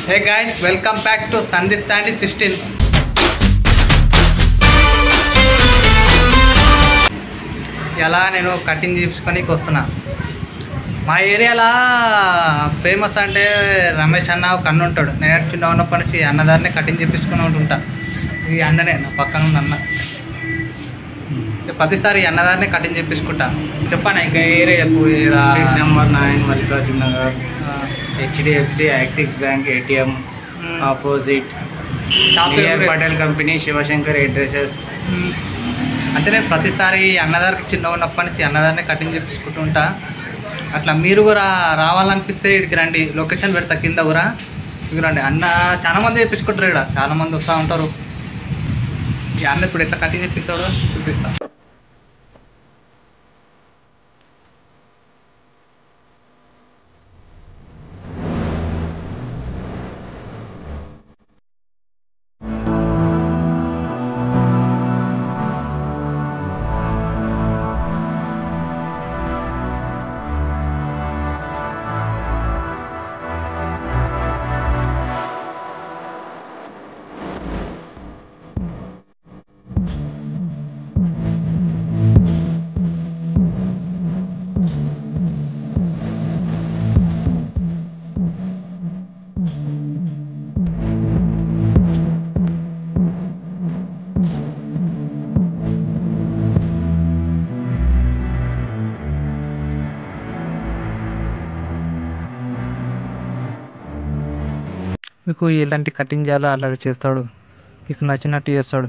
Hey guys, welcome back to Sandeep Tandy 16. ఇలా నేను cutting చేసుకొని వస్తున్నా. మా ఏరియాలో ఫేమస్ అంటే రమేష్ అన్న ఒక అన్న ఉంటాడు. నేను చిన్న ఉన్నప్పటి నుంచి అన్నదారిని కటింగ్ చేపించుకుని ఉంటా. ఈ అన్ననే నా పక్కన ఉన్న అన్న. ప్రతిసారి అన్నదారిని కటింగ్ చేపించుకుంటా. చెప్పాను ఇంకా ఏరియా చెప్పు. Number 9 Mallikarjuna Nagar, HDFC Axis bank ATM opposite, Patel company, Shivshankar dresses. అంటే నేను ప్రతిసారి అన్నదారికి చిన్న ఉన్నప్పటి నుంచి అన్నదారిని కటింగ్ చేపించుకుంటూ ఉంటా. అట్లా మీరు కూడా రావాలనిపిస్తే ఇక్కడికి రండి. లొకేషన్ పెడతా కింద కూడా, ఇక రండి. అన్న చాలా మంది చేపించుకుంటారు. ఇక్కడ చాలా మంది వస్తూ ఉంటారు. ఈ అన్న ఇప్పుడు ఎట్లా కటింగ్ చేపిస్తాడో చూపిస్తా. మీకు ఎలాంటి కటింగ్ చేయాలో అలా చేస్తాడు. మీకు నచ్చినట్టు చేస్తాడు.